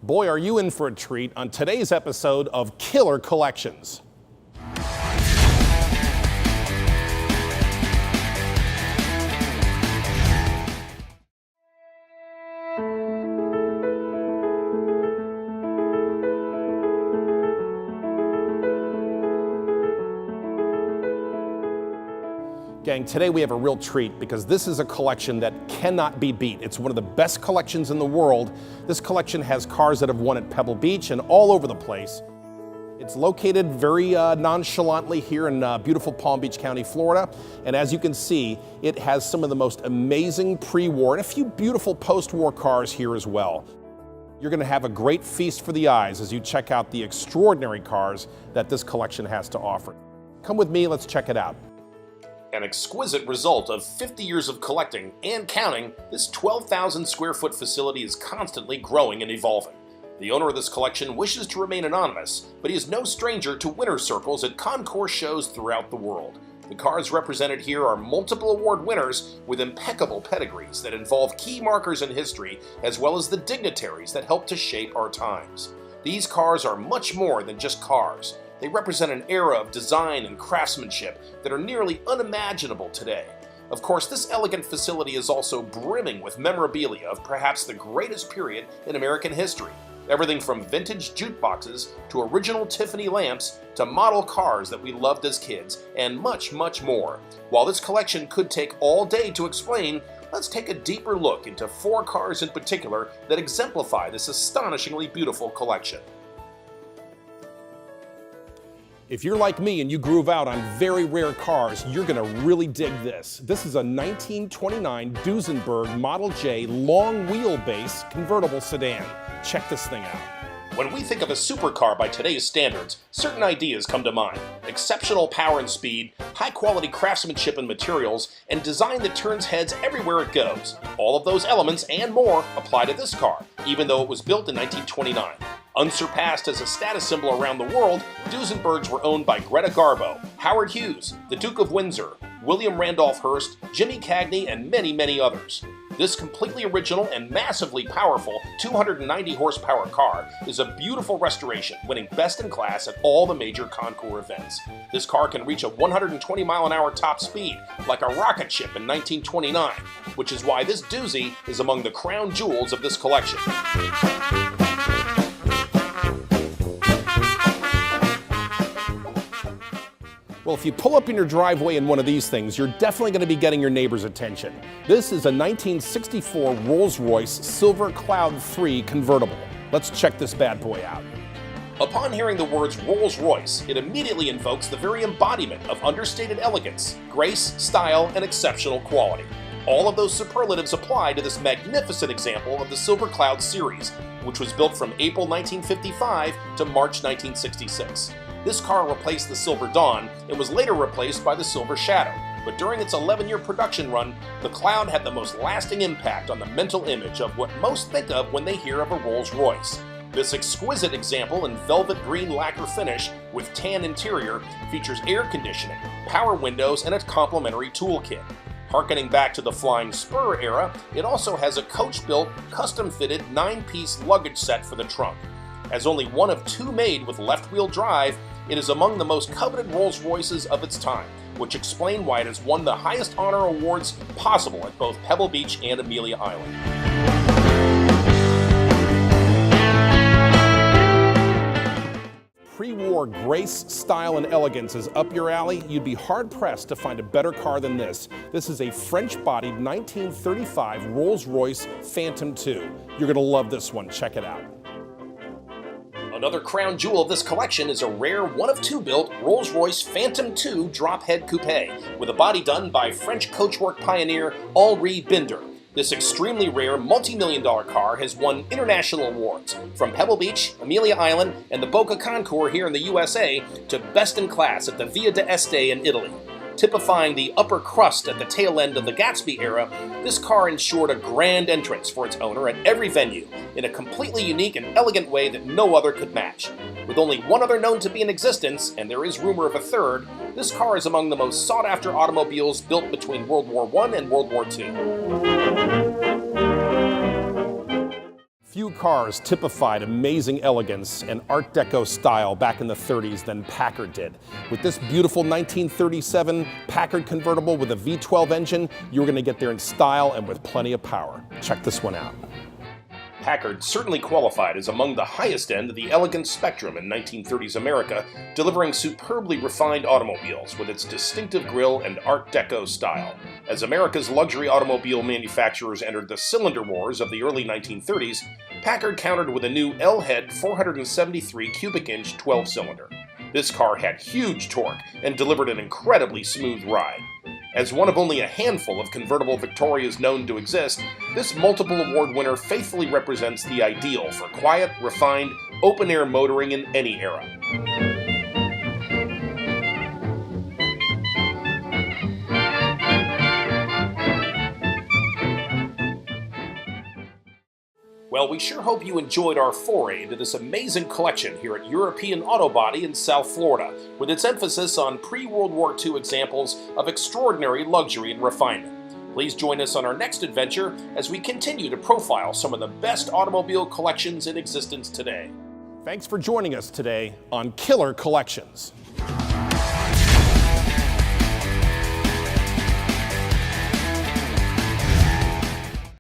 Boy, are you in for a treat on today's episode of Killer Collections. Gang, today we have a real treat because this is a collection that cannot be beat. It's one of the best collections in the world. This collection has cars that have won at Pebble Beach and all over the place. It's located very nonchalantly here in beautiful Palm Beach County, Florida. And as you can see, it has some of the most amazing pre-war and a few beautiful post-war cars here as well. You're going to have a great feast for the eyes as you check out the extraordinary cars that this collection has to offer. Come with me, let's check it out. An exquisite result of 50 years of collecting and counting, this 12,000 square foot facility is constantly growing and evolving. The owner of this collection wishes to remain anonymous, but he is no stranger to winner's circles at Concours shows throughout the world. The cars represented here are multiple award winners with impeccable pedigrees that involve key markers in history, as well as the dignitaries that help to shape our times. These cars are much more than just cars. They represent an era of design and craftsmanship that are nearly unimaginable today. Of course, this elegant facility is also brimming with memorabilia of perhaps the greatest period in American history. Everything from vintage jukeboxes to original Tiffany lamps to model cars that we loved as kids, and much, much more. While this collection could take all day to explain, let's take a deeper look into 4 cars in particular that exemplify this astonishingly beautiful collection. If you're like me and you groove out on very rare cars, you're gonna really dig this. This is a 1929 Duesenberg Model J long wheelbase convertible sedan. Check this thing out. When we think of a supercar by today's standards, certain ideas come to mind. Exceptional power and speed, high-quality craftsmanship and materials, and design that turns heads everywhere it goes. All of those elements and more apply to this car, even though it was built in 1929. Unsurpassed as a status symbol around the world, Duesenbergs were owned by Greta Garbo, Howard Hughes, the Duke of Windsor, William Randolph Hearst, Jimmy Cagney, and many, many others. This completely original and massively powerful 290 horsepower car is a beautiful restoration, winning best in class at all the major Concours events. This car can reach a 120 mile an hour top speed, like a rocket ship in 1929, which is why this doozy is among the crown jewels of this collection. Well, if you pull up in your driveway in one of these things, you're definitely going to be getting your neighbor's attention. This is a 1964 Rolls-Royce Silver Cloud 3 convertible. Let's check this bad boy out. Upon hearing the words Rolls-Royce, it immediately invokes the very embodiment of understated elegance, grace, style, and exceptional quality. All of those superlatives apply to this magnificent example of the Silver Cloud series, which was built from April 1955 to March 1966. This car replaced the Silver Dawn and was later replaced by the Silver Shadow, but during its 11-year production run, the Cloud had the most lasting impact on the mental image of what most think of when they hear of a Rolls-Royce. This exquisite example in velvet green lacquer finish with tan interior features air conditioning, power windows, and a complimentary toolkit. Harkening back to the Flying Spur era, it also has a coach-built, custom-fitted 9-piece luggage set for the trunk. As only one of 2 made with left-wheel drive, it is among the most coveted Rolls-Royces of its time, which explain why it has won the highest honor awards possible at both Pebble Beach and Amelia Island. Pre-war grace, style, and elegance is up your alley. You'd be hard-pressed to find a better car than this. This is a French-bodied 1935 Rolls-Royce Phantom II. You're gonna love this one. Check it out. Another crown jewel of this collection is a rare 1-of-2 built Rolls-Royce Phantom II drop-head coupe, with a body done by French coachwork pioneer Henri Binder. This extremely rare multi-million-dollar car has won international awards, from Pebble Beach, Amelia Island, and the Boca Concours here in the USA to best in class at the Via d'Este in Italy. Typifying the upper crust at the tail end of the Gatsby era, this car ensured a grand entrance for its owner at every venue, in a completely unique and elegant way that no other could match. With only one other known to be in existence, and there is rumor of a third, this car is among the most sought-after automobiles built between World War I and World War II. Few cars typified amazing elegance and Art Deco style back in the 30s than Packard did. With this beautiful 1937 Packard convertible with a V12 engine, you're going to get there in style and with plenty of power. Check this one out. Packard certainly qualified as among the highest end of the elegance spectrum in 1930s America, delivering superbly refined automobiles with its distinctive grille and Art Deco style. As America's luxury automobile manufacturers entered the cylinder wars of the early 1930s, Packard countered with a new L-head 473 cubic inch 12-cylinder. This car had huge torque and delivered an incredibly smooth ride. As one of only a handful of convertible Victorias known to exist, this multiple award winner faithfully represents the ideal for quiet, refined, open-air motoring in any era. Well, we sure hope you enjoyed our foray into this amazing collection here at European Autobody in South Florida, with its emphasis on pre-World War II examples of extraordinary luxury and refinement. Please join us on our next adventure as we continue to profile some of the best automobile collections in existence today. Thanks for joining us today on Killer Collections.